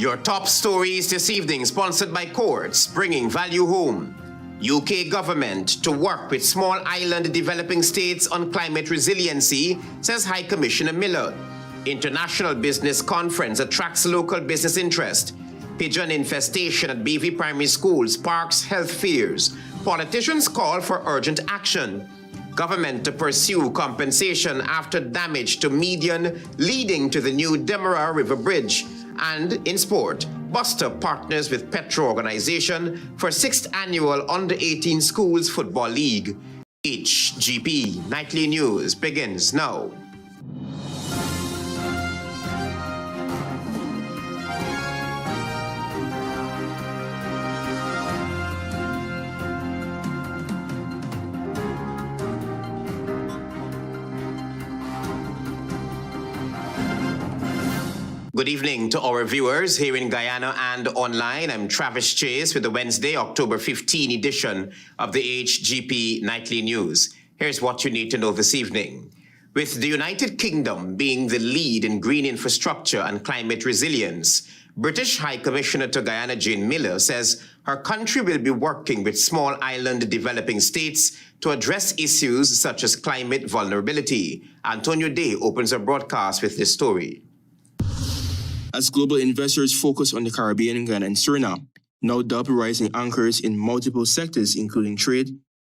Your top stories this evening, sponsored by Courts, bringing value home. UK government to work with small island developing states on climate resiliency, says High Commissioner Miller. International Business Conference attracts local business interest. Pigeon infestation at BV primary school sparks health fears. Politicians call for urgent action. Government to pursue compensation after damage to median leading to the new Demerara River Bridge. And in sport, BUSTA partners with PETRA organization for 6th annual Under-18 Schools Football League. HGP Nightly News begins now. Good evening to our viewers here in Guyana and online. I'm Travis Chase with the Wednesday, October 15 edition of the HGP Nightly News. Here's what you need to know this evening. With the United Kingdom being the lead in green infrastructure and climate resilience, British High Commissioner to Guyana Jane Miller says her country will be working with small island developing states to address issues such as climate vulnerability. Antonio Day opens our broadcast with this story. As global investors focus on the Caribbean, Guyana, and Suriname, now dubbed rising anchors in multiple sectors including trade,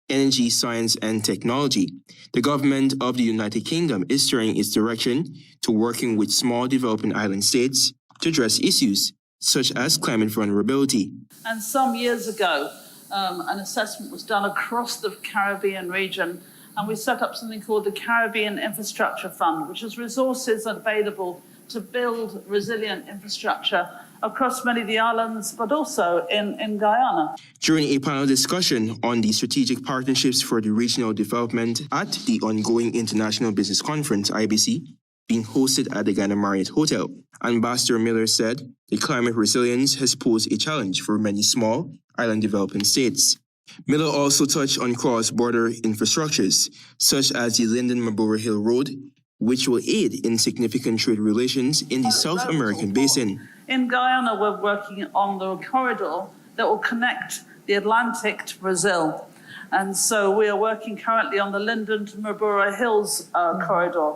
energy, science, and technology, the government of the United Kingdom is turning its direction to working with small developing island states to address issues such as climate vulnerability. And some years ago, an assessment was done across the Caribbean region, and we set up something called the Caribbean Infrastructure Fund, which is resources available to build resilient infrastructure across many of the islands, but also in Guyana. During a panel discussion on the strategic partnerships for the regional development at the ongoing International Business Conference, IBC, being hosted at the Guyana Marriott Hotel, Ambassador Miller said the climate resilience has posed a challenge for many small island developing states. Miller also touched on cross-border infrastructures, such as the Linden-Marlborough Hill Road, which will aid in significant trade relations in the South American basin. In Guyana, we're working on the corridor that will connect the Atlantic to Brazil. And so we are working currently on the Linden to Marlborough Hills corridor.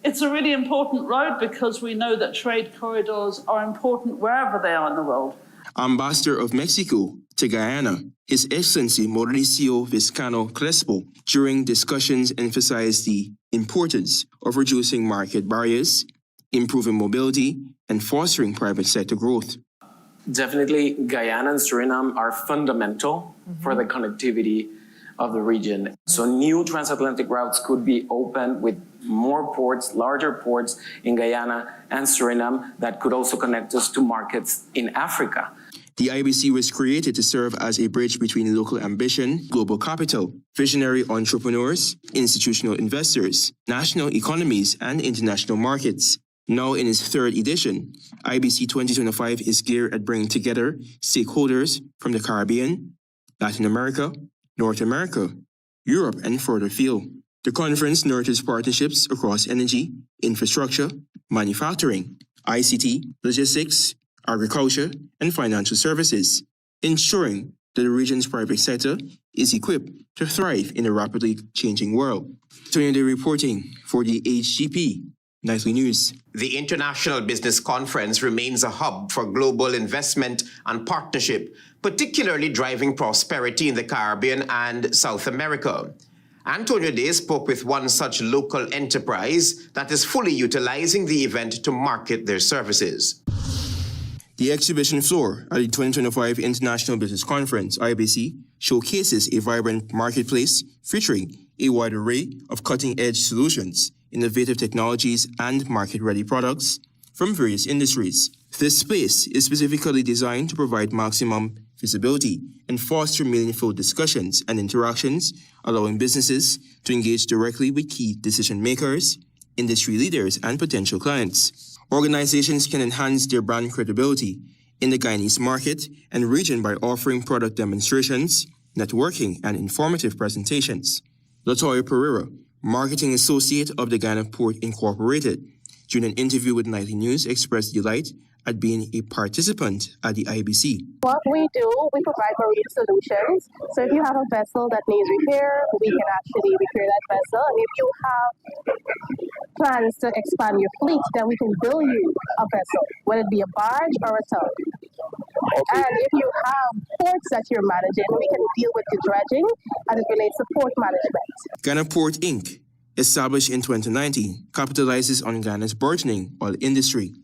It's a really important road because we know that trade corridors are important wherever they are in the world. Ambassador of Mexico to Guyana, His Excellency Mauricio Vizcano Crespo, during discussions emphasized the importance of reducing market barriers, improving mobility, and fostering private sector growth. Definitely, Guyana and Suriname are fundamental for the connectivity of the region. So new transatlantic routes could be opened with more ports, larger ports in Guyana and Suriname that could also connect us to markets in Africa. The IBC was created to serve as a bridge between local ambition, global capital, visionary entrepreneurs, institutional investors, national economies, and international markets. Now in its third edition, IBC 2025 is geared at bringing together stakeholders from the Caribbean, Latin America, North America, Europe, and further afield. The conference nurtures partnerships across energy, infrastructure, manufacturing, ICT, logistics, agriculture, and financial services, ensuring that the region's private sector is equipped to thrive in a rapidly changing world. Tony Day reporting for the HGP Nightly News. The International Business Conference remains a hub for global investment and partnership, particularly driving prosperity in the Caribbean and South America. Antonio Day spoke with one such local enterprise that is fully utilizing the event to market their services. The exhibition floor at the 2025 International Business Conference, IBC, showcases a vibrant marketplace featuring a wide array of cutting-edge solutions, innovative technologies, and market-ready products from various industries. This space is specifically designed to provide maximum visibility and foster meaningful discussions and interactions, allowing businesses to engage directly with key decision makers, industry leaders, and potential clients. Organizations can enhance their brand credibility in the Guyanese market and region by offering product demonstrations, networking, and informative presentations. Latoya Pereira, Marketing Associate of the Guyana Port Incorporated, during an interview with Nightly News, expressed delight at being a participant at the IBC. What we do, we provide marine solutions. So if you have a vessel that needs repair, we can actually repair that vessel. And if you have plans to expand your fleet, then we can build you a vessel, whether it be a barge or a tug. And if you have ports that you're managing, we can deal with the dredging as it relates to port management. Ghana Port Inc., established in 2019, capitalizes on Ghana's burgeoning oil industry.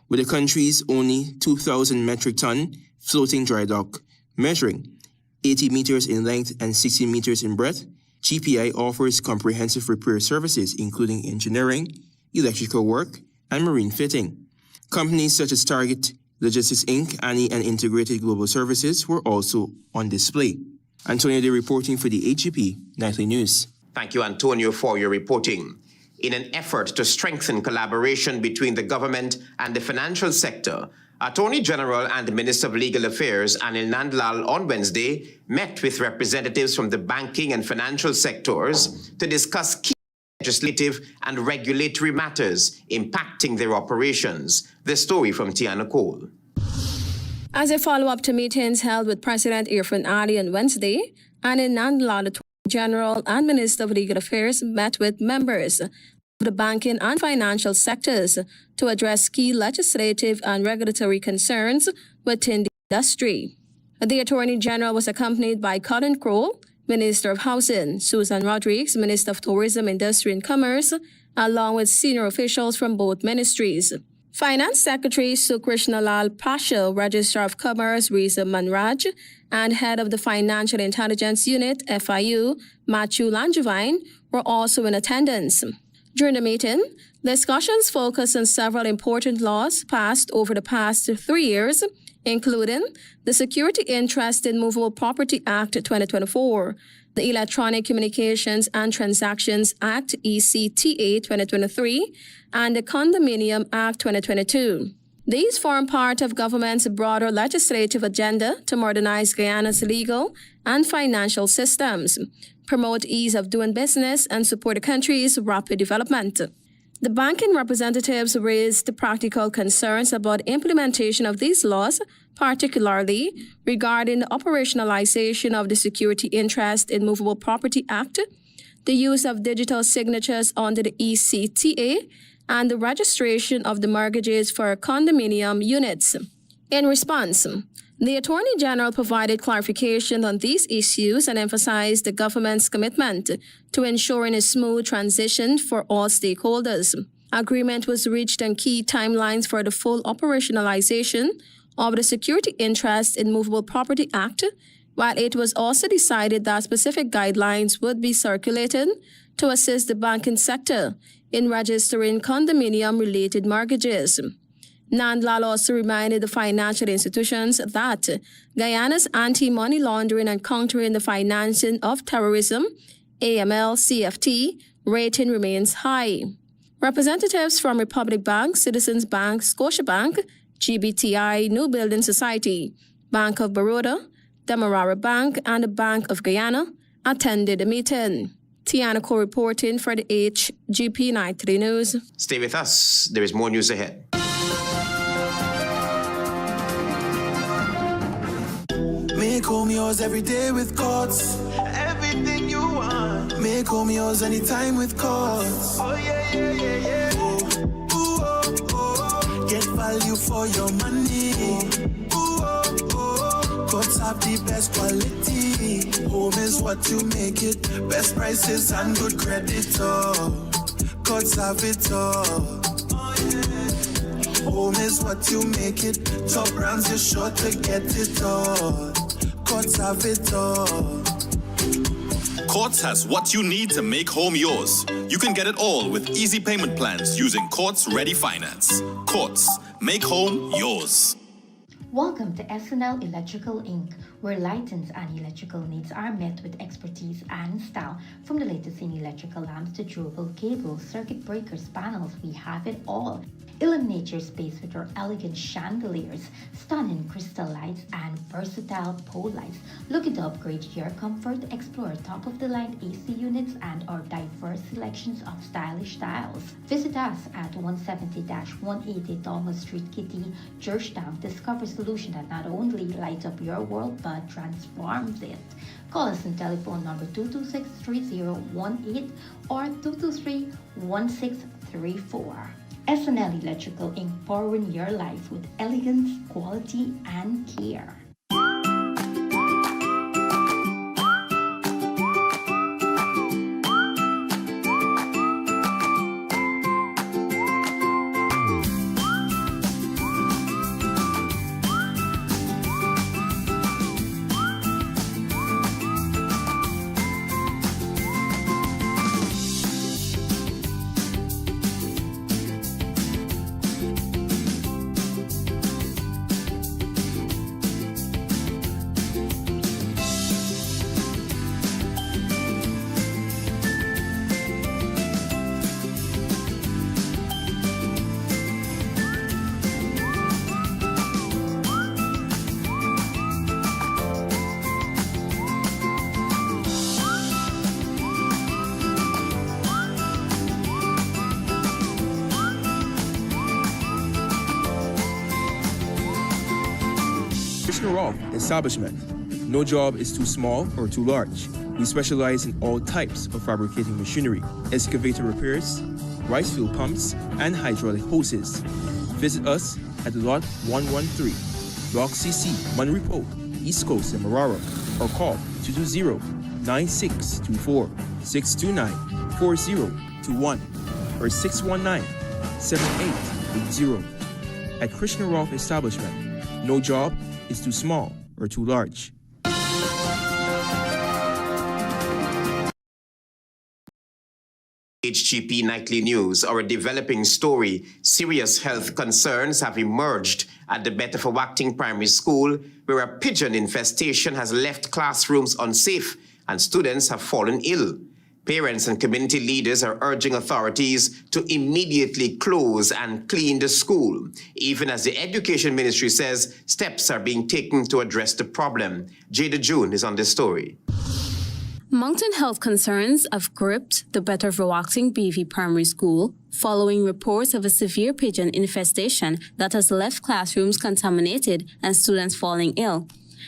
With the country's only 2,000 metric ton floating dry dock, measuring 80 meters in length and 60 meters in breadth, GPI offers comprehensive repair services including engineering, electrical work, and marine fitting. Companies such as Target Logistics Inc., ANI, and Integrated Global Services were also on display. Antonio Day reporting for the HGP Nightly News. Thank you, Antonio, for your reporting. In an effort to strengthen collaboration between the government and the financial sector, Attorney General and the Minister of Legal Affairs, Anil Nandlal, on Wednesday met with representatives from the banking and financial sectors to discuss key legislative and regulatory matters impacting their operations. The story from Tiana Cole. As a follow-up to meetings held with President Irfan Ali on Wednesday, Anil Nandlal, Attorney General and Minister of Legal Affairs, met with members of the banking and financial sectors to address key legislative and regulatory concerns within the industry. The Attorney General was accompanied by Colin Crowell, Minister of Housing, Susan Rodriguez, Minister of Tourism, Industry and Commerce, along with senior officials from both ministries. Finance Secretary Sukrishnalal Pasha, Registrar of Commerce Reza Manraj, and Head of the Financial Intelligence Unit, FIU, Matthew Langevine, were also in attendance. During the meeting, discussions focused on several important laws passed over the past 3 years, including the Security Interest in Movable Property Act 2024, the Electronic Communications and Transactions Act ECTA 2023, and the Condominium Act 2022. These form part of government's broader legislative agenda to modernize Guyana's legal and financial systems, promote ease of doing business, and support the country's rapid development. The banking representatives raised practical concerns about implementation of these laws, particularly regarding the operationalization of the Security Interest in Movable Property Act, the use of digital signatures under the ECTA, and the registration of the mortgages for condominium units. In response, the Attorney General provided clarification on these issues and emphasized the government's commitment to ensuring a smooth transition for all stakeholders. Agreement was reached on key timelines for the full operationalization of the Security Interest in Movable Property Act, while it was also decided that specific guidelines would be circulated to assist the banking sector in registering condominium-related mortgages. Nandlal also reminded the financial institutions that Guyana's anti-money laundering and countering the financing of terrorism, AML-CFT, rating remains high. Representatives from Republic Bank, Citizens Bank, Scotiabank, GBTI, New Building Society, Bank of Baroda, Demerara Bank, and the Bank of Guyana attended the meeting. Tiana Cole reporting for the HGP Nightly News. Stay with us. There is more news ahead. Make home yours every day with Courts. Everything you want. Make home yours anytime with Courts. Oh yeah, yeah, yeah, yeah. Ooh, oh, oh. Get value for your money. Ooh, oh, oh. Courts have the best quality. Home is what you make it. Best prices and good credit. Oh, Courts have it all. Oh, yeah. Home is what you make it. Top brands, you're sure to get it all. Courts have it all. Courts has what you need to make home yours. You can get it all with easy payment plans using Courts Ready Finance. Courts, make home yours. Welcome to SNL Electrical Inc., where lighting and electrical needs are met with expertise and style. From the latest in electrical lamps to durable cables, circuit breakers, panels, we have it all. Illuminate your space with our elegant chandeliers, stunning crystal lights, and versatile pole lights. Looking to upgrade your comfort? Explore top-of-the-line AC units and our diverse selections of stylish styles. Visit us at 170-180 Thomas Street, Kitty, Georgetown. Discover a solution that not only lights up your world but transforms it. Call us on telephone number 226-3018 or 223-1634. SNL Electrical, empowering your life with elegance, quality, and care. Establishment. No job is too small or too large. We specialize in all types of fabricating machinery, excavator repairs, rice field pumps, and hydraulic hoses. Visit us at Lot 113, Block CC, Manripo, East Coast, Demerara, or call 220-9624, 629-4021, or 619-7880. At Krishna Rolf Establishment, no job is too small or too large. HGP Nightly News, our developing story. Serious health concerns have emerged at the Betafawakting Primary School, where a pigeon infestation has left classrooms unsafe and students have fallen ill. Parents and community leaders are urging authorities to immediately close and clean the school, even as the Education Ministry says steps are being taken to address the problem. Jada June is on this story. Mountain health concerns have gripped the Betafawakting BV Primary School following reports of a severe pigeon infestation that has left classrooms contaminated and students falling ill.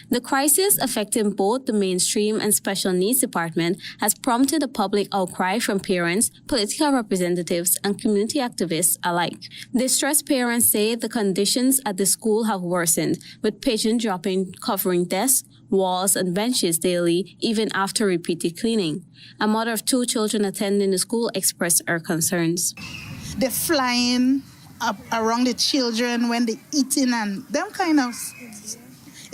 The crisis affecting both the mainstream and special needs department has prompted a public outcry from parents, political representatives, and community activists alike. Distressed parents say the conditions at the school have worsened, with pigeon dropping covering desks, walls, and benches daily, even after repeated cleaning. A mother of 2 children attending the school expressed her concerns. They're flying up around the children when they're eating, and them kind of...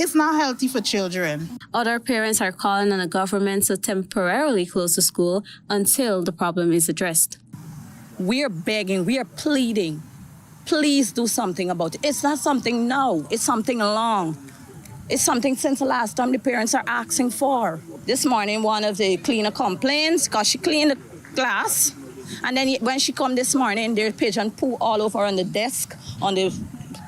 It's not healthy for children. Other parents are calling on the government to temporarily close the school until the problem is addressed. We are begging, we are pleading. Please do something about it. It's not something now, it's something long. It's something since the last time the parents are asking for. This morning, one of the cleaner complains because she cleaned the class. And then when she come this morning, there's pigeon poo all over on the desk, on the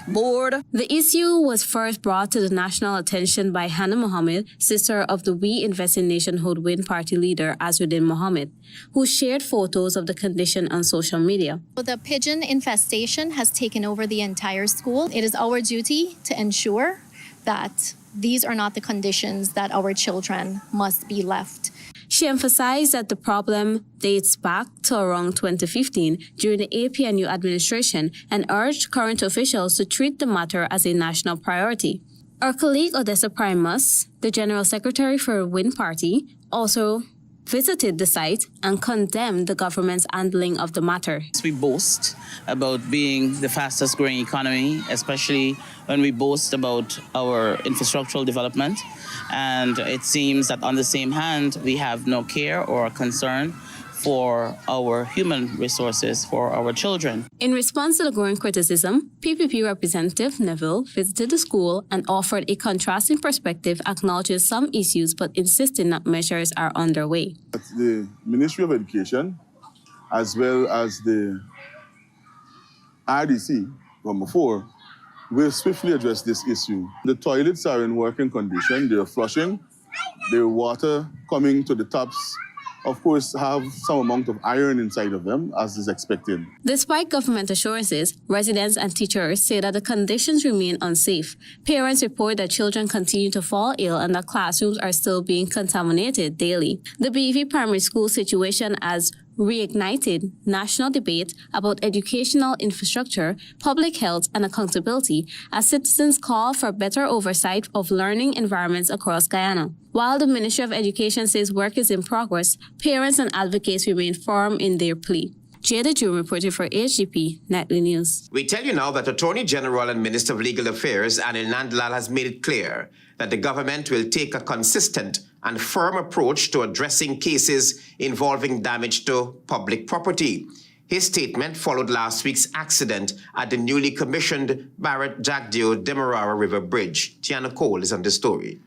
board. The issue was first brought to the national attention by Hannah Mohammed, sister of the We Invest in Nationhood Win Party leader Azruddin Mohammed, who shared photos of the condition on social media. The pigeon infestation has taken over the entire school. It is our duty to ensure that these are not the conditions that our children must be left. She emphasized that the problem dates back to around 2015 during the APNU administration and urged current officials to treat the matter as a national priority. Our colleague Odessa Primus, the General Secretary for the Win Party, also visited the site and condemned the government's handling of the matter. We boast about being the fastest growing economy, especially when we boast about our infrastructural development. And it seems that on the same hand, we have no care or concern for our human resources for our children. In response to the growing criticism, PPP Representative Neville visited the school and offered a contrasting perspective, acknowledging some issues but insisting that measures are underway. The Ministry of Education, as well as the RDC from before, will swiftly address this issue. The toilets are in working condition, they're flushing, the water coming to the taps, of course, have some amount of iron inside of them, as is expected. Despite government assurances, residents and teachers say that the conditions remain unsafe. Parents report that children continue to fall ill and that classrooms are still being contaminated daily. The BV Primary School situation has reignited national debate about educational infrastructure, public health, and accountability as citizens call for better oversight of learning environments across Guyana. While the Ministry of Education says work is in progress, parents and advocates remain firm in their plea. Jada June reporting for HGP Nightly News. We tell you now that Attorney General and Minister of Legal Affairs Anil Nandlal has made it clear that the government will take a consistent and firm approach to addressing cases involving damage to public property. His statement followed last week's accident at the newly commissioned Barrett Jagdeo Demerara River Bridge. Tiana Cole is on the story.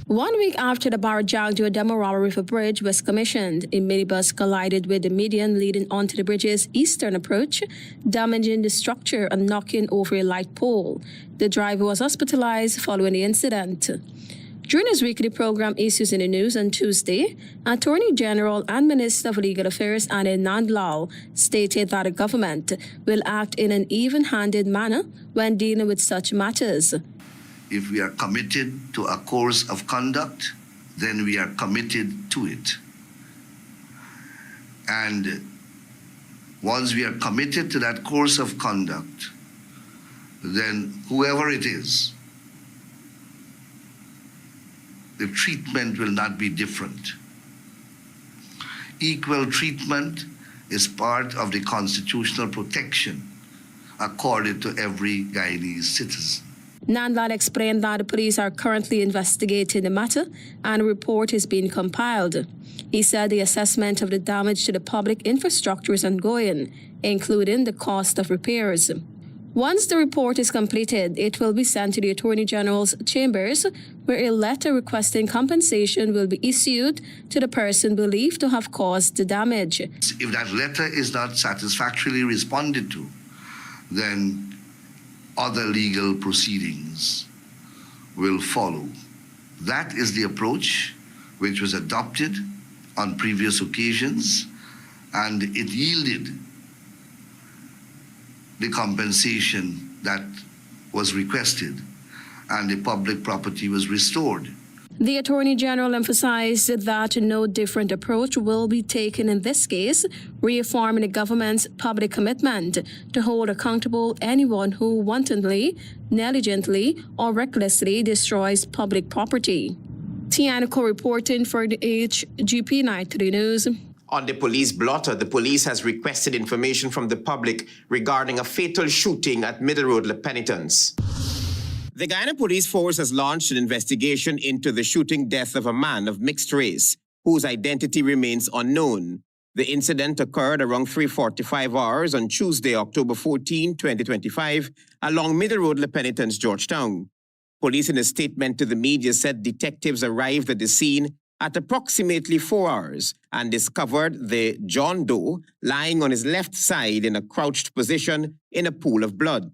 1 week after the Barrett Jagdeo Demerara River Bridge was commissioned, a minibus collided with the median leading onto the bridge's eastern approach, damaging the structure and knocking over a light pole. The driver was hospitalized following the incident. During his weekly program Issues in the News on Tuesday, Attorney General and Minister of Legal Affairs Anil Nandlal stated that the government will act in an even-handed manner when dealing with such matters. If we are committed to a course of conduct, then we are committed to it. And once we are committed to that course of conduct, then whoever it is, the treatment will not be different. Equal treatment is part of the constitutional protection accorded to every Guyanese citizen. Nandlal explained that the police are currently investigating the matter and a report is being compiled. He said the assessment of the damage to the public infrastructure is ongoing, including the cost of repairs. Once the report is completed, it will be sent to the Attorney General's chambers, where a letter requesting compensation will be issued to the person believed to have caused the damage. If that letter is not satisfactorily responded to, then other legal proceedings will follow. That is the approach which was adopted on previous occasions, and it yielded the compensation that was requested, and the public property was restored. The Attorney General emphasized that no different approach will be taken in this case, reaffirming the government's public commitment to hold accountable anyone who wantonly, negligently, or recklessly destroys public property. Tiana Cole reporting for the HGP Nightly News. On the police blotter, the police has requested information from the public regarding a fatal shooting at Middle Road, La Penitence. The Guyana Police Force has launched an investigation into the shooting death of a man of mixed race, whose identity remains unknown. The incident occurred around 3:45 hours on Tuesday, October 14, 2025, along Middle Road, La Penitence, Georgetown. Police in a statement to the media said detectives arrived at the scene at approximately 4 hours and discovered the John Doe lying on his left side in a crouched position in a pool of blood.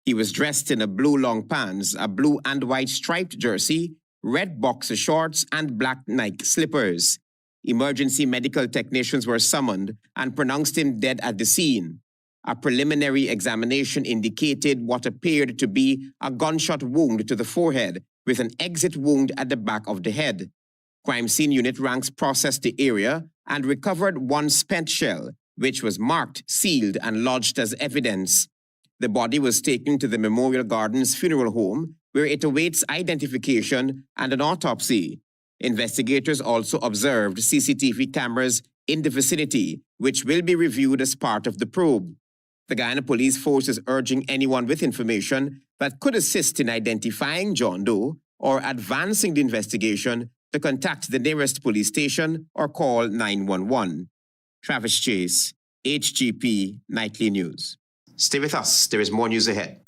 He was dressed in a blue long pants, a blue and white striped jersey, red boxer shorts, and black Nike slippers. Emergency medical technicians were summoned and pronounced him dead at the scene. A preliminary examination indicated what appeared to be a gunshot wound to the forehead with an exit wound at the back of the head. Crime scene unit ranks processed the area and recovered one spent shell, which was marked, sealed, and lodged as evidence. The body was taken to the Memorial Gardens Funeral Home, where it awaits identification and an autopsy. Investigators also observed CCTV cameras in the vicinity, which will be reviewed as part of the probe. The Guyana Police Force is urging anyone with information that could assist in identifying John Doe or advancing the investigation to contact the nearest police station or call 911. Travis Chase, HGP Nightly News. Stay with us. There is more news ahead.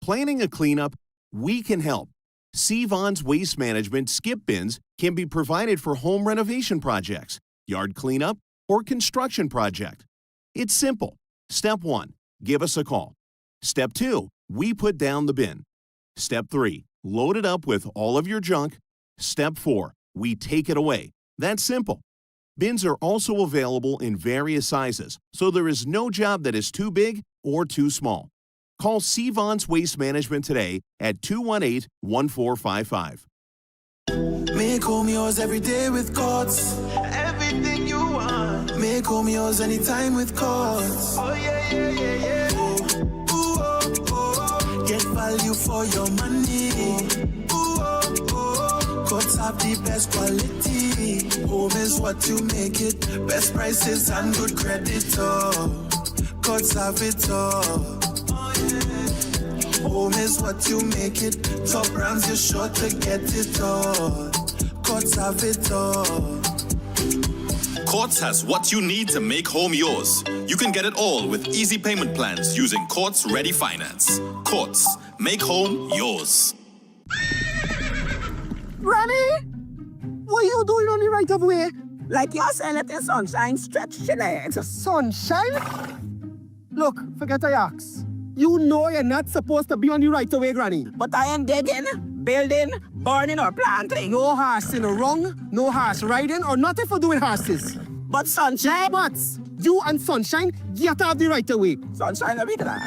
Planning a cleanup? We can help. Sevon's Waste Management skip bins can be provided for home renovation projects, yard cleanup, or construction project. It's simple. Step 1, give us a call. Step 2, we put down the bin. Step 3, load it up with all of your junk. Step 4, we take it away. That's simple. Bins are also available in various sizes, so there is no job that is too big or too small. Call Sevon's Waste Management today at 218-1455. Make home yours every day with GOV'T. Everything you want. Make home yours anytime with GOV'T. Oh yeah, yeah, yeah, yeah. Ooh, oh, oh. Get value for your money. Ooh, oh, oh. GOV'T have the best quality. Home is what you make it. Best prices and good credit. Oh, GOV'T have it all. Home is what you make it. Top brands, you're sure to get it all. GOV'T have it all. Quartz has what you need to make home yours. You can get it all with easy payment plans using Quartz Ready Finance. Quartz, make home yours. Granny, what are you doing on the right of way? Like you're saying that the sunshine stretched your legs. Sunshine? Look, forget I ask. You know you're not supposed to be on the right of way, Granny. But I ain't digging, building, burning, or planting. No horse in the wrong, no horse riding, or nothing for doing horses. But Sunshine? But you and Sunshine get to have the right of way. Sunshine, let me do that.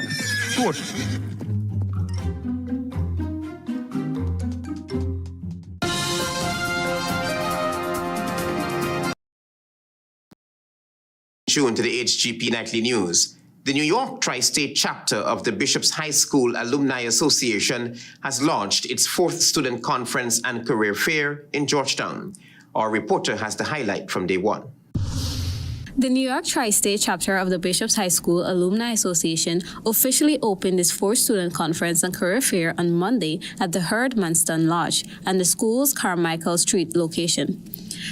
Good. Tune to the HGP Nightly News. The New York Tri-State chapter of the Bishop's High School Alumni Association has launched its 4th Student Conference and Career Fair in Georgetown. Our reporter has the highlight from day 1. The New York Tri-State chapter of the Bishop's High School Alumni Association officially opened its 4th Student Conference and Career Fair on Monday at the Hurd-Manston Lodge and the school's Carmichael Street location.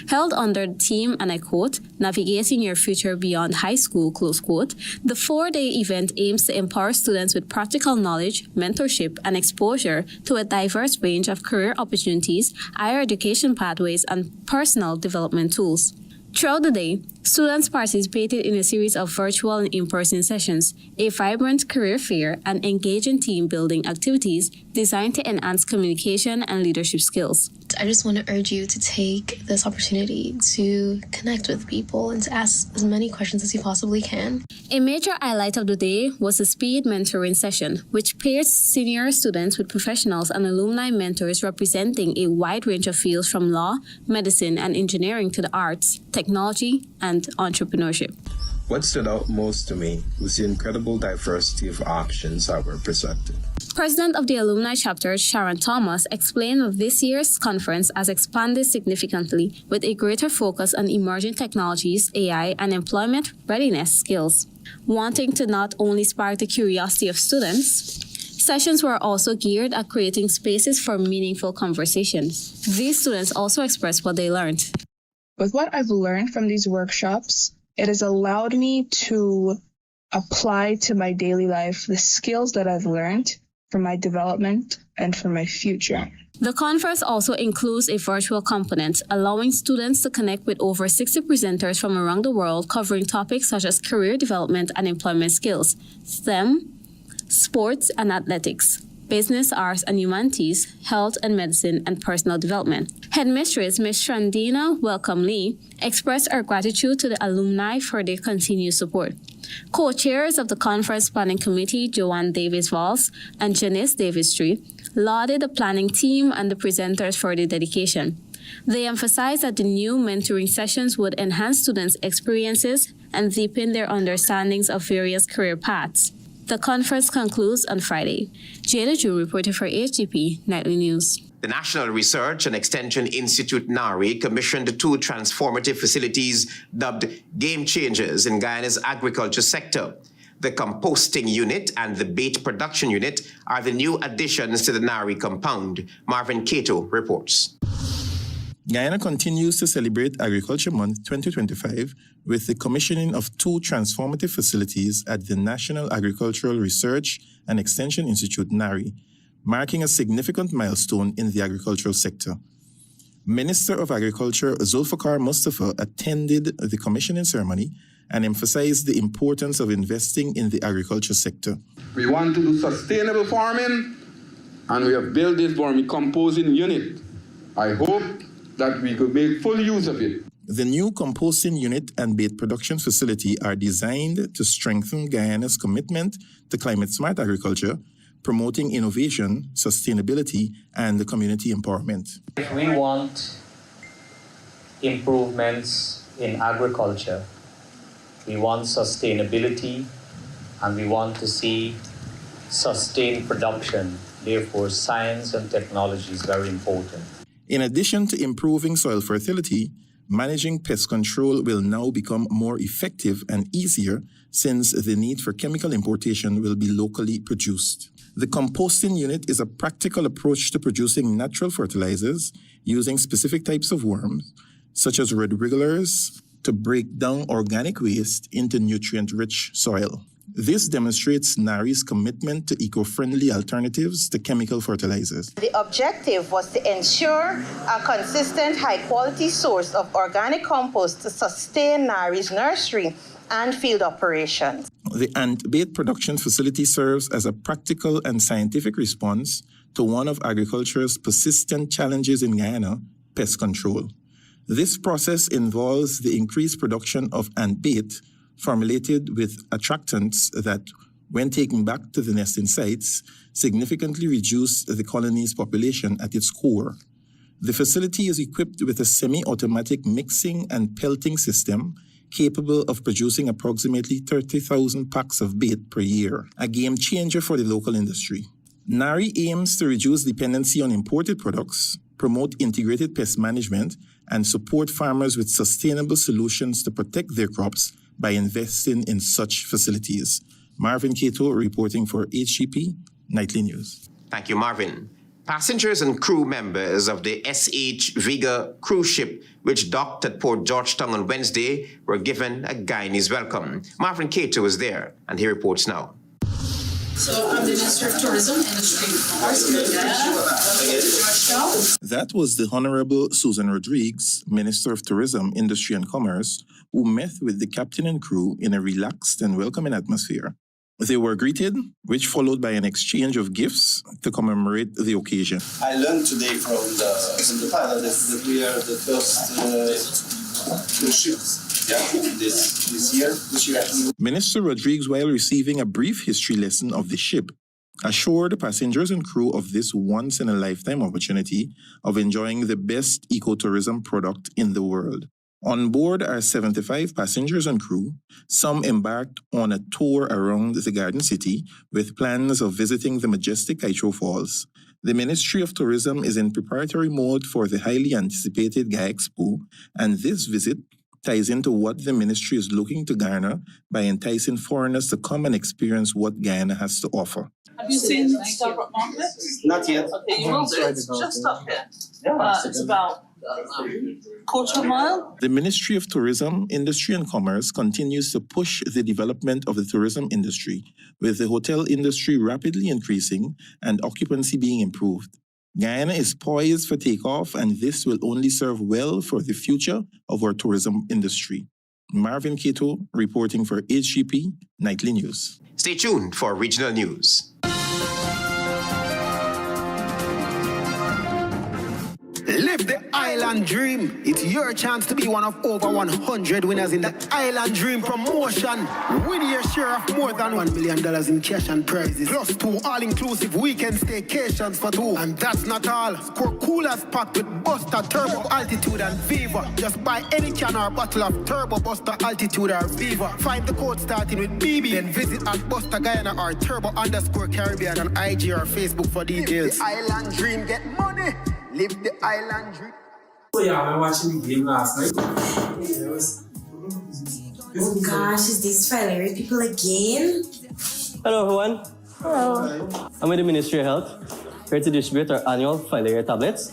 Held under the theme, and I quote, "Navigating Your Future Beyond High School," close quote, the 4-day event aims to empower students with practical knowledge, mentorship, and exposure to a diverse range of career opportunities, higher education pathways, and personal development tools. Throughout the day, students participated in a series of virtual and in-person sessions, a vibrant career fair, and engaging team-building activities designed to enhance communication and leadership skills. I just want to urge you to take this opportunity to connect with people and to ask as many questions as you possibly can. A major highlight of the day was the speed mentoring session, which pairs senior students with professionals and alumni mentors representing a wide range of fields from law, medicine, and engineering to the arts, technology, and entrepreneurship. What stood out most to me was the incredible diversity of options that were presented. President of the alumni chapter, Sharon Thomas, explained that this year's conference has expanded significantly with a greater focus on emerging technologies, AI, and employment readiness skills. Wanting to not only spark the curiosity of students, sessions were also geared at creating spaces for meaningful conversations. These students also expressed what they learned. With what I've learned from these workshops, it has allowed me to apply to my daily life the skills that I've learned for my development and for my future. The conference also includes a virtual component, allowing students to connect with over 60 presenters from around the world covering topics such as career development and employment skills, STEM, sports and athletics, business, arts and humanities, health and medicine, and personal development. Headmistress Ms. Shandina Welcome Lee expressed her gratitude to the alumni for their continued support. Co-chairs of the conference planning committee, Joanne Davis-Valls and Janice Davis-Street, lauded the planning team and the presenters for their dedication. They emphasized that the new mentoring sessions would enhance students' experiences and deepen their understandings of various career paths. The conference concludes on Friday. Jada Drew reported for HGP Nightly News. The National Research and Extension Institute, NARI, commissioned 2 transformative facilities dubbed Game Changers in Guyana's agriculture sector. The composting unit and the bait production unit are the new additions to the Nari compound. Marvin Cato reports. Guyana continues to celebrate Agriculture Month 2025 with the commissioning of 2 transformative facilities at the National Agricultural Research and Extension Institute, NARI, marking a significant milestone in the agricultural sector. Minister of Agriculture Zulfikar Mustafa attended the commissioning ceremony and emphasized the importance of investing in the agriculture sector. We want to do sustainable farming, and we have built this vermicomposting unit. I hope that we could make full use of it. The new composting unit and bait production facility are designed to strengthen Guyana's commitment to climate-smart agriculture, promoting innovation, sustainability, and community empowerment. If we want improvements in agriculture, we want sustainability, and we want to see sustained production. Therefore, science and technology is very important. In addition to improving soil fertility, managing pest control will now become more effective and easier since the need for chemical importation will be locally produced. The composting unit is a practical approach to producing natural fertilizers using specific types of worms, such as red wrigglers, to break down organic waste into nutrient-rich soil. This demonstrates NARI's commitment to eco-friendly alternatives to chemical fertilizers. The objective was to ensure a consistent, high-quality source of organic compost to sustain NARI's nursery and field operations. The ant bait production facility serves as a practical and scientific response to one of agriculture's persistent challenges in Guyana, pest control. This process involves the increased production of ant bait formulated with attractants that, when taken back to the nesting sites, significantly reduce the colony's population at its core. The facility is equipped with a semi-automatic mixing and pelting system capable of producing approximately 30,000 packs of bait per year, a game changer for the local industry. NARI aims to reduce dependency on imported products, promote integrated pest management, and support farmers with sustainable solutions to protect their crops by investing in such facilities. Marvin Cato reporting for HGP Nightly News. Thank you, Marvin. Passengers and crew members of the SH Vega cruise ship, which docked at Port Georgetown on Wednesday, were given a Guyanese welcome. Marvin Cato was there, and he reports now. So I'm the Minister of Tourism, Industry and Commerce in Guyana, Georgetown. That was the Honorable Susan Rodriguez, Minister of Tourism, Industry and Commerce, who met with the captain and crew in a relaxed and welcoming atmosphere. They were greeted, which followed by an exchange of gifts to commemorate the occasion. I learned today from the pilot that we are the first cruise ship this year. Minister Rodriguez, while receiving a brief history lesson of the ship, assured the passengers and crew of this once-in-a-lifetime opportunity of enjoying the best ecotourism product in the world. On board are 75 passengers and crew. Some embarked on a tour around the Garden City with plans of visiting the majestic Hydro Falls. The Ministry of Tourism is in preparatory mode for the highly anticipated Gaia Expo, and this visit ties into what the ministry is looking to garner by enticing foreigners to come and experience what Guyana has to offer. Have you seen Starbucks Market? Not yet. Okay, you will do. It's just up here. It's about quarter mile. The Ministry of Tourism, Industry and Commerce continues to push the development of the tourism industry, with the hotel industry rapidly increasing and occupancy being improved. Guyana is poised for takeoff, and this will only serve well for the future of our tourism industry. Marvin Cato reporting for HGP Nightly News. Stay tuned for regional news. Live the island dream. It's your chance to be one of over 100 winners in the Island Dream promotion. Win your share of more than $1 million in cash and prizes, plus 2 all-inclusive weekend staycations for 2. And that's not all. Score coolers packed with BUSTA, Turbo, Altitude, and Viva. Just buy any can or bottle of Turbo, BUSTA, Altitude, or Viva. Find the code starting with BB, then visit at BUSTA Guyana or Turbo_Caribbean on IG or Facebook for details. The Island Dream, get money. Live the island dream. So yeah, I was watching the game last night. Oh gosh, is these filery people again? Hello everyone. Hello. I'm with the Ministry of Health, here to distribute our annual fileria tablets.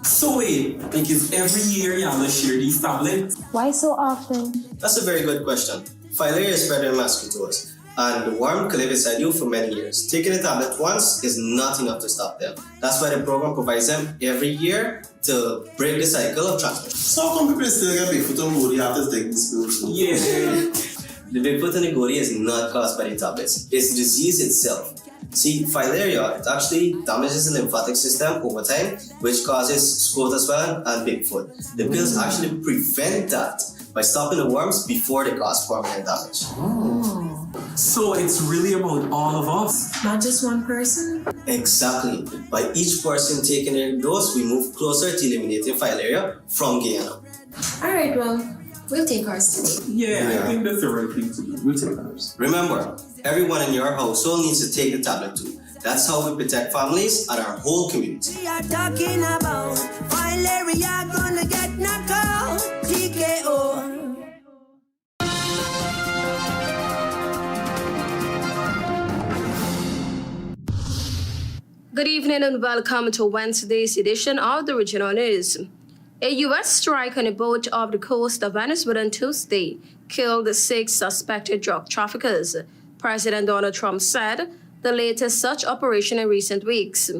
So wait, like is every year you have to share these tablets? Why so often? That's a very good question. Fileria is spread in mosquitoes, and the worm can live inside you for many years. Taking a tablet once is not enough to stop them. That's why the program provides them every year to break the cycle of transmission. So how come people still get Bigfoot and Goody after taking this pill? Yeah. The Bigfoot and the Goody is not caused by the tablets. It's the disease itself. See, fileria, it actually damages the lymphatic system over time, which causes scrotal swelling and Bigfoot. The pills actually prevent that by stopping the worms before they cause permanent damage. Oh. So it's really about all of us. Not just one person? Exactly. By each person taking their dose, we move closer to eliminating fileria from Guyana. Alright, well, we'll take ours today. Yeah, I think that's the right thing to do. We'll take ours. Remember, everyone in your household needs to take the tablet too. That's how we protect families and our whole community. We are talking about fileria gonna get knocked out. TKO. Good evening and welcome to Wednesday's edition of the Regional News. A U.S. strike on a boat off the coast of Venezuela on Tuesday killed 6 suspected drug traffickers. President Donald Trump said the latest such operation in recent weeks.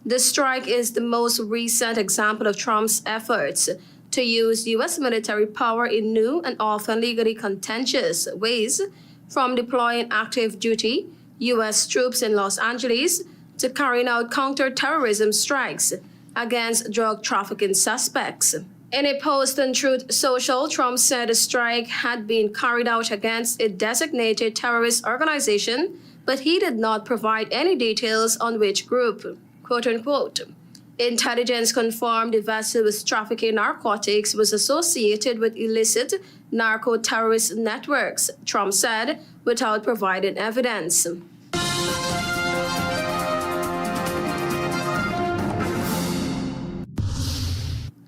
The strike is the most recent example of Trump's efforts to use U.S. military power in new and often legally contentious ways, from deploying active duty U.S. troops in Los Angeles to carrying out counter-terrorism strikes against drug trafficking suspects. In a post on Truth Social, Trump said the strike had been carried out against a designated terrorist organization, but he did not provide any details on which group. Quote unquote. Intelligence confirmed the vessel with trafficking narcotics was associated with illicit narco-terrorist networks, Trump said, without providing evidence.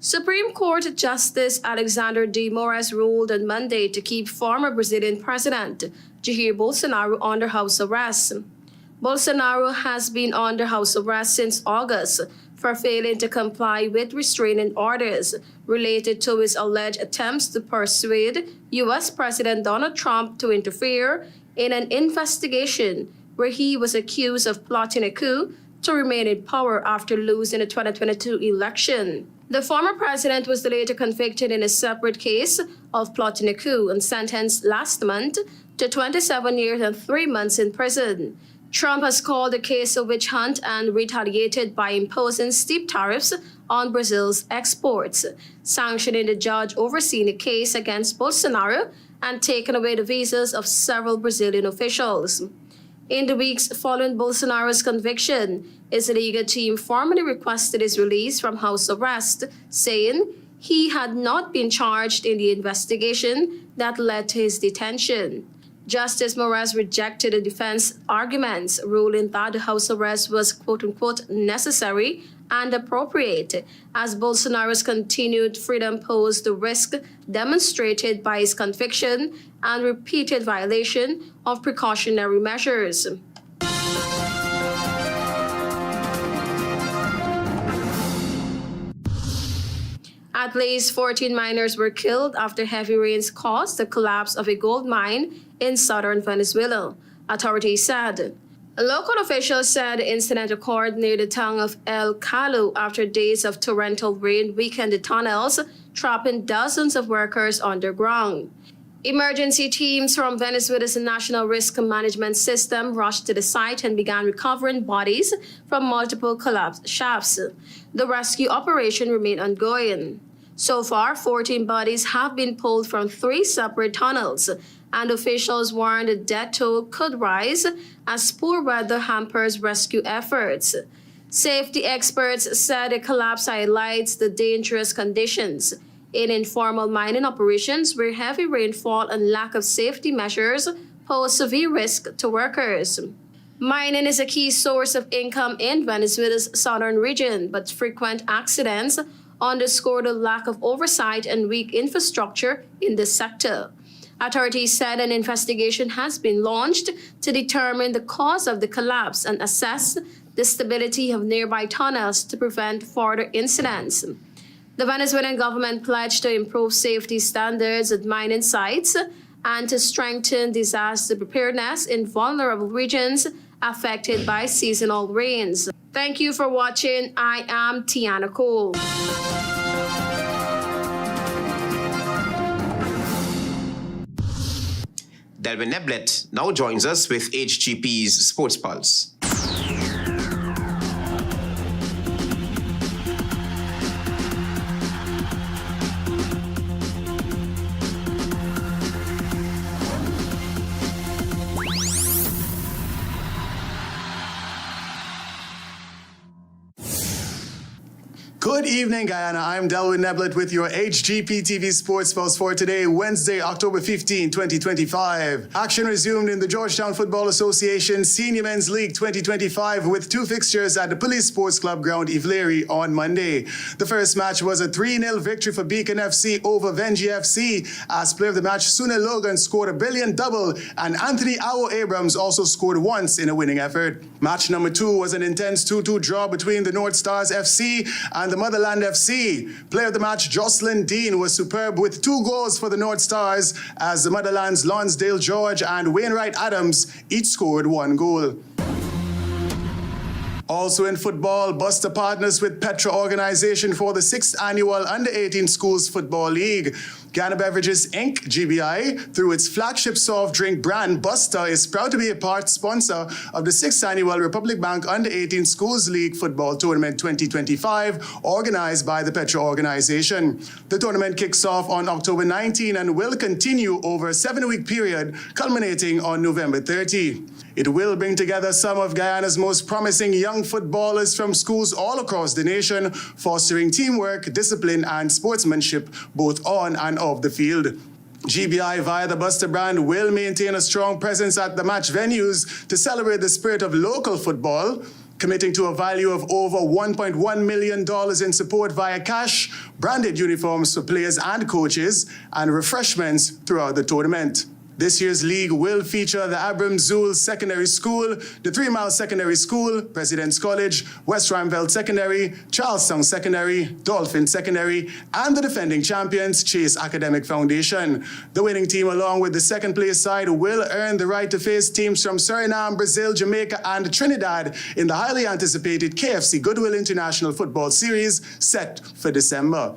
Supreme Court Justice Alexander D. Moraes ruled on Monday to keep former Brazilian President Jair Bolsonaro under house arrest. Bolsonaro has been under house arrest since August for failing to comply with restraining orders related to his alleged attempts to persuade U.S. President Donald Trump to interfere in an investigation where he was accused of plotting a coup to remain in power after losing the 2022 election. The former president was later convicted in a separate case of plotting a coup and sentenced last month to 27 years and 3 months in prison. Trump has called the case a witch hunt and retaliated by imposing steep tariffs on Brazil's exports, sanctioning the judge overseeing the case against Bolsonaro and taking away the visas of several Brazilian officials. In the weeks following Bolsonaro's conviction, his legal team formally requested his release from house arrest, saying he had not been charged in the investigation that led to his detention. Justice Moraes rejected the defense arguments, ruling that the house arrest was quote-unquote necessary and appropriate, as Bolsonaro's continued freedom posed the risk demonstrated by his conviction and repeated violation of precautionary measures. At least 14 miners were killed after heavy rains caused the collapse of a gold mine in southern Venezuela, authorities said. Local officials said the incident occurred near the town of El Calo after days of torrential rain weakened the tunnels, trapping dozens of workers underground. Emergency teams from Venezuela's National Risk Management System rushed to the site and began recovering bodies from multiple collapsed shafts. The rescue operation remained ongoing. So far, 14 bodies have been pulled from 3 separate tunnels, and officials warned the death toll could rise as poor weather hampers rescue efforts. Safety experts said the collapse highlights the dangerous conditions in informal mining operations where heavy rainfall and lack of safety measures pose severe risk to workers. Mining is a key source of income in Venezuela's southern region, but frequent accidents underscore the lack of oversight and weak infrastructure in the sector. Authorities said an investigation has been launched to determine the cause of the collapse and assess the stability of nearby tunnels to prevent further incidents. The Venezuelan government pledged to improve safety standards at mining sites and to strengthen disaster preparedness in vulnerable regions affected by seasonal rains. Thank you for watching. I am Tiana Cole. Delvin Neblet now joins us with HGP's Sports Pulse. Good evening, Guyana. I'm Delvin Neblet with your HGP TV Sports Pulse for today, Wednesday, October 15, 2025. Action resumed in the Georgetown Football Association Senior Men's League 2025 with two fixtures at the Police Sports Club ground Ivleri on Monday. The first match was a 3-0 victory for Beacon FC over Venji FC. As player of the match, Sunil Logan scored a brilliant double and Anthony Awo Abrams also scored once in a winning effort. Match number 2 was an intense 2-2 draw between the North Stars FC and the Motherland FC. Player of the match, Jocelyn Dean, was superb with 2 goals for the North Stars as the Motherland's Lonsdale George and Wainwright Adams each scored 1 goal. Also in football, BUSTA partners with PETRA organization for the 6th annual Under-18 Schools Football League. Guyana Beverages Inc., GBI, through its flagship soft drink brand, BUSTA, is proud to be a part sponsor of the 6th annual Republic Bank Under-18 Schools League Football Tournament 2025, organized by the PETRA organization. The tournament kicks off on October 19 and will continue over a 7-week period, culminating on November 30. It will bring together some of Guyana's most promising young footballers from schools all across the nation, fostering teamwork, discipline, and sportsmanship both on and off the field. GBI, via the BUSTA brand, will maintain a strong presence at the match venues to celebrate the spirit of local football, committing to a value of over $1.1 million in support via cash, branded uniforms for players and coaches, and refreshments throughout the tournament. This year's league will feature the Abram Zool Secondary School, the 3 Mile Secondary School, President's College, West Ramveld Secondary, Charlestown Secondary, Dolphin Secondary, and the defending champions, Chase Academic Foundation. The winning team, along with the second place side, will earn the right to face teams from Suriname, Brazil, Jamaica, and Trinidad in the highly anticipated KFC Goodwill International Football Series set for December.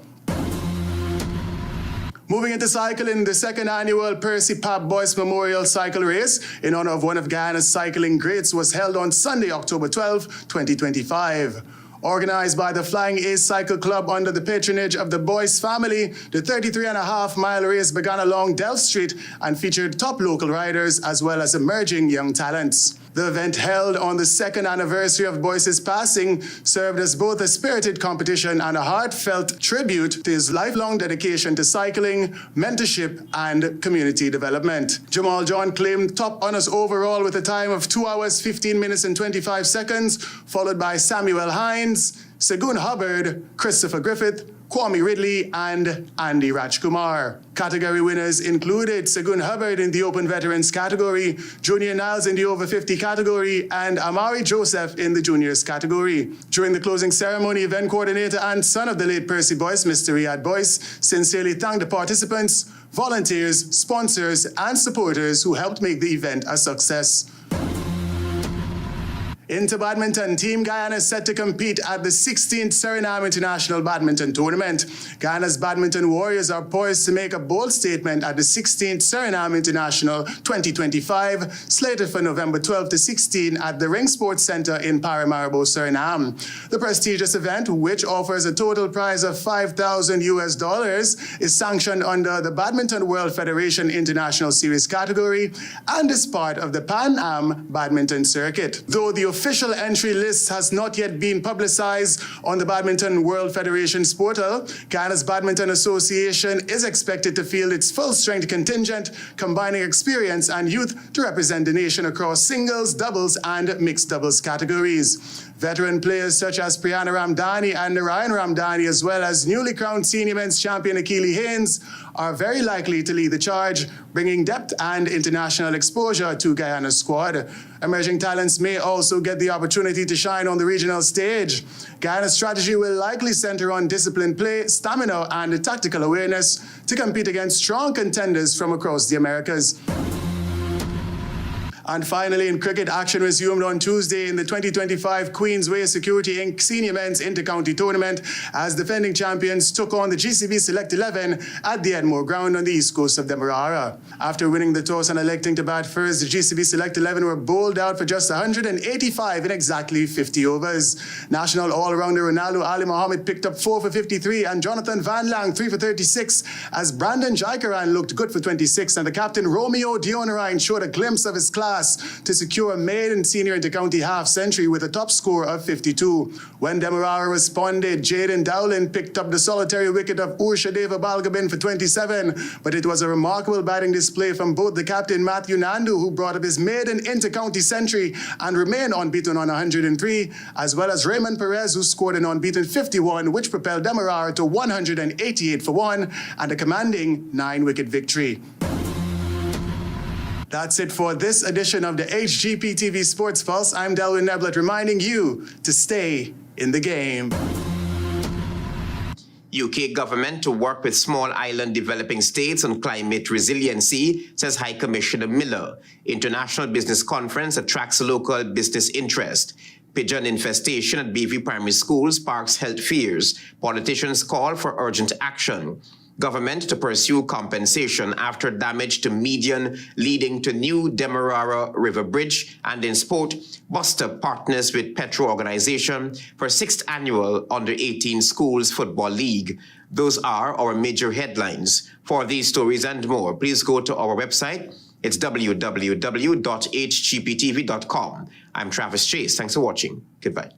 Moving into cycling, the 2nd annual Percy Papp Boyce Memorial Cycle Race in honor of one of Guyana's cycling greats was held on Sunday, October 12, 2025. Organized by the Flying Ace Cycle Club under the patronage of the Boyce family, the 33.5-mile race began along Delft Street and featured top local riders as well as emerging young talents. The event, held on the 2nd anniversary of Boyce's passing, served as both a spirited competition and a heartfelt tribute to his lifelong dedication to cycling, mentorship, and community development. Jamal John claimed top honors overall with a time of 2 hours, 15 minutes, and 25 seconds, followed by Samuel Hines, Segun Hubbard, Christopher Griffith, Kwame Ridley, and Andy Rajkumar. Category winners included Segun Hubbard in the Open Veterans category, Junior Niles in the Over 50 category, and Amari Joseph in the Juniors category. During the closing ceremony, event coordinator and son of the late Percy Boyce, Mr. Riyad Boyce, sincerely thanked the participants, volunteers, sponsors, and supporters who helped make the event a success. Into badminton, Team Guyana is set to compete at the 16th Suriname International Badminton Tournament. Guyana's badminton warriors are poised to make a bold statement at the 16th Suriname International 2025, slated for November 12 to 16 at the Ring Sports Center in Paramaribo, Suriname. The prestigious event, which offers a total prize of $5,000 is sanctioned under the Badminton World Federation International Series category and is part of the Pan Am badminton circuit. Though the official entry list has not yet been publicized on the Badminton World Federation's portal, Guyana's Badminton Association is expected to field its full-strength contingent, combining experience and youth to represent the nation across singles, doubles, and mixed doubles categories. Veteran players such as Priyana Ramdani and Narayan Ramdani, as well as newly crowned senior men's champion Akili Haynes, are very likely to lead the charge, bringing depth and international exposure to Guyana's squad. Emerging talents may also get the opportunity to shine on the regional stage. Guyana's strategy will likely center on disciplined play, stamina, and tactical awareness to compete against strong contenders from across the Americas. And finally, in cricket, action resumed on Tuesday in the 2025 Queensway Security Inc. Senior Men's Inter-County Tournament as defending champions took on the GCB Select 11 at the Edmore Ground on the east coast of Demerara. After winning the toss and electing to bat first, the GCB Select 11 were bowled out for just 185 in exactly 50 overs. National all-rounder Ronaldo Ali Mohammed picked up 4 for 53 and Jonathan Van Lang 3 for 36 as Brandon Jaikaran looked good for 26 and the captain Romeo Dionarine showed a glimpse of his class to secure a maiden senior inter-county half-century with a top score of 52. When Demerara responded, Jaden Dowlin picked up the solitary wicket of Urshadeva Balgabin for 27, but it was a remarkable batting display from both the captain Matthew Nandu, who brought up his maiden inter-county century and remained unbeaten on 103, as well as Raymond Perez, who scored an unbeaten 51, which propelled Demerara to 188 for 1 and a commanding 9-wicket victory. That's it for this edition of the HGP TV Sports Pulse. I'm Delwyn Neblett, reminding you to stay in the game. UK government to work with small island developing states on climate resiliency, says High Commissioner Miller. International Business Conference attracts local business interest. Pigeon infestation at BV primary schools sparks health fears. Politicians call for urgent action. Government to pursue compensation after damage to median leading to new Demerara River Bridge. And in sport, BUSTA partners with PETRA organization for 6th annual Under-18 Schools Football League. Those are our major headlines. For these stories and more, please go to our website. It's www.hgptv.com. I'm Travis Chase. Thanks for watching. Goodbye.